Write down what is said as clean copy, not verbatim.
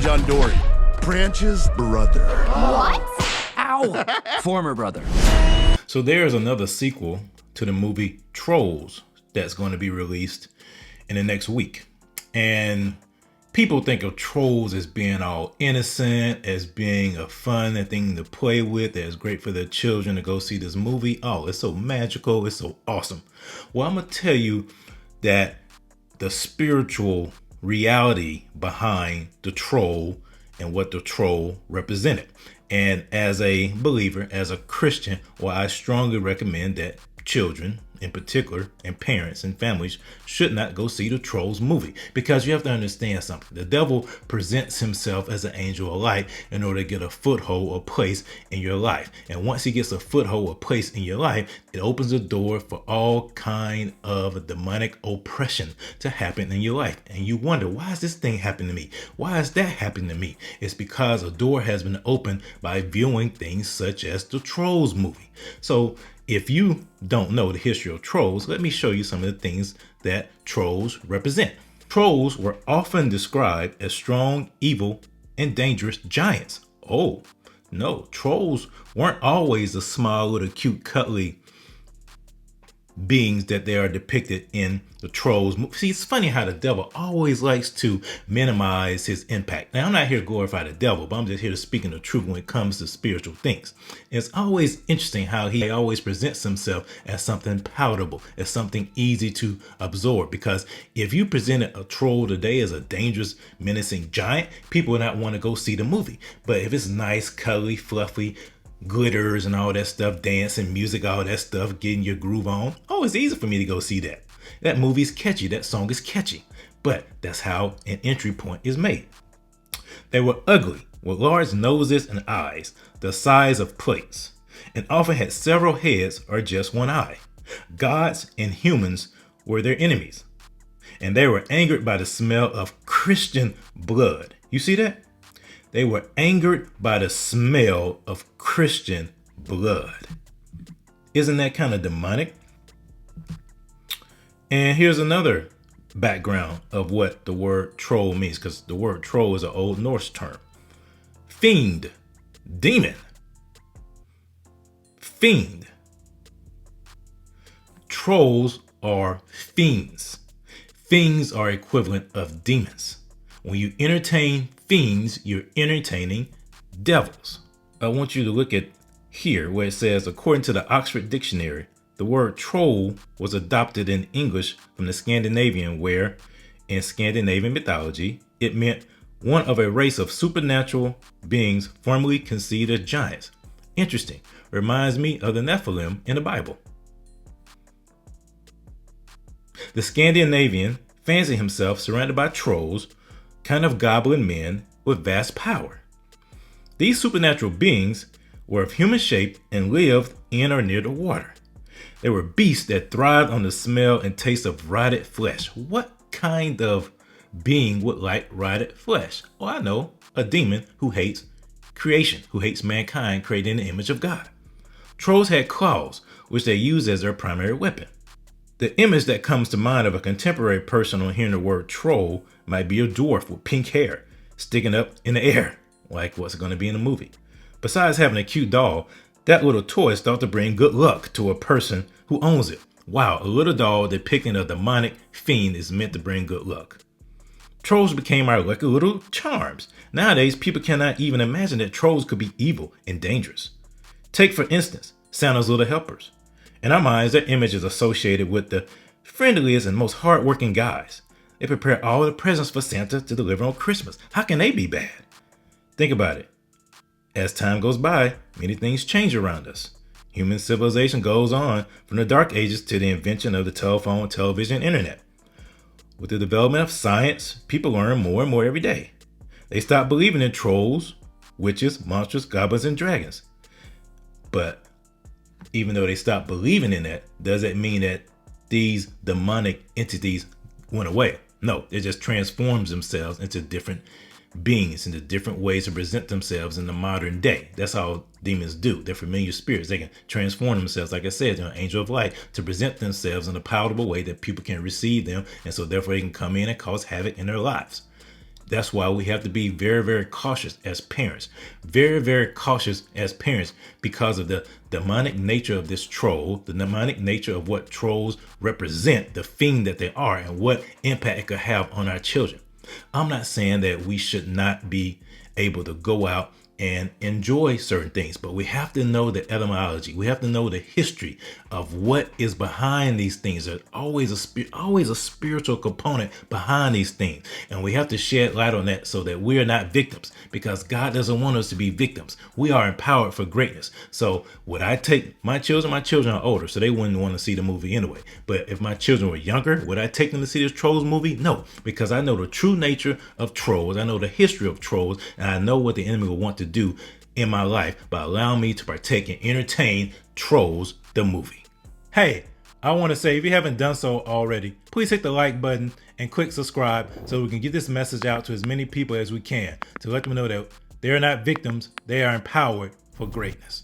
John Dory. Branch's brother. What? Ow! Former brother. So there's another sequel to the movie Trolls that's going to be released in the next week. And people think of Trolls as being all innocent, as being a fun thing to play with, that's great for their children to go see this movie. Oh, it's so magical. It's so awesome. Well, I'm going to tell you that the spiritual reality behind the troll and what the troll represented. And as a believer, as a Christian, well, I strongly recommend that children in particular and parents and families should not go see the Trolls movie, because you have to understand something. The devil presents himself as an angel of light in order to get a foothold or place in your life. And once he gets a foothold or place in your life, it opens the door for all kind of demonic oppression to happen in your life. And you wonder, why is this thing happening to me? Why is that happening to me? It's because a door has been opened by viewing things such as the Trolls movie. So if you don't know the history of trolls, let me show you some of the things that trolls represent. Trolls were often described as strong, evil, and dangerous giants. Oh, no, trolls weren't always the small, little, cute, cuddly beings that they are depicted in the Trolls movie. See, it's funny how the devil always likes to minimize his impact. Now, I'm not here to glorify the devil, but I'm just here to speak in the truth when it comes to spiritual things. It's always interesting how he always presents himself as something palatable, as something easy to absorb. Because if you presented a troll today as a dangerous, menacing giant, people would not want to go see the movie. But if it's nice, cuddly, fluffy, glitters and all that stuff, dancing, music, all that stuff, getting your groove on, oh, it's easy for me to go see that. That movie's catchy. That song is catchy. But that's how an entry point is made. They were ugly, with large noses and eyes, the size of plates, and often had several heads or just one eye. Gods and humans were their enemies, and they were angered by the smell of Christian blood. You see that? They were angered by the smell of Christian blood. Isn't that kind of demonic? And here's another background of what the word troll means, because the word troll is an Old Norse term. Fiend, demon. Fiend. Trolls are fiends. Fiends are equivalent of demons. When you entertain fiends, you're entertaining devils. I want you to look at here where it says, according to the Oxford Dictionary, the word troll was adopted in English from the Scandinavian, where in Scandinavian mythology, it meant one of a race of supernatural beings formerly conceived as giants. Interesting. Reminds me of the Nephilim in the Bible. The Scandinavian fancied himself surrounded by trolls, kind of goblin men with vast power. These supernatural beings were of human shape and lived in or near the water. They were beasts that thrived on the smell and taste of rotted flesh. What kind of being would like rotted flesh? Oh, I know, a demon who hates creation, who hates mankind created in the image of God. Trolls had claws, which they used as their primary weapon. The image that comes to mind of a contemporary person on hearing the word troll might be a dwarf with pink hair sticking up in the air, like what's going to be in the movie. Besides having a cute doll, that little toy is thought to bring good luck to a person who owns it. Wow, a little doll depicting a demonic fiend is meant to bring good luck. Trolls became our lucky little charms. Nowadays, people cannot even imagine that trolls could be evil and dangerous. Take, for instance, Santa's little helpers. In our minds, their image is associated with the friendliest and most hardworking guys. They prepare all the presents for Santa to deliver on Christmas. How can they be bad? Think about it. As time goes by, many things change around us. Human civilization goes on from the dark ages to the invention of the telephone, television, and internet. With the development of science, people learn more and more every day. They stop believing in trolls, witches, monsters, goblins, and dragons. But even though they stop believing in that, does that mean that these demonic entities went away? No, it just transforms themselves into different beings, into different ways to present themselves in the modern day. That's how demons do. They're familiar spirits. They can transform themselves, like I said, to an angel of light, to present themselves in a palatable way that people can receive them, and so therefore they can come in and cause havoc in their lives. That's why we have to be very, very cautious as parents. Very, very cautious as parents because of the demonic nature of this troll, the demonic nature of what trolls represent, the fiend that they are, and what impact it could have on our children. I'm not saying that we should not be able to go out and enjoy certain things, but we have to know the etymology. We have to know the history of what is behind these things. There's always a spiritual component behind these things, and we have to shed light on that so that we are not victims, because God doesn't want us to be victims. We are empowered for greatness. So would I take my children? My children are older, so they wouldn't want to see the movie anyway. But if my children were younger, would I take them to see this Trolls movie? No, because I know the true nature of trolls. I know the history of trolls, and I know what the enemy will want to do in my life by allowing me to partake and entertain Trolls the movie. Hey, I want to say, if you haven't done so already, please hit the like button and click subscribe so we can get this message out to as many people as we can, to let them know that they're not victims, they are empowered for greatness.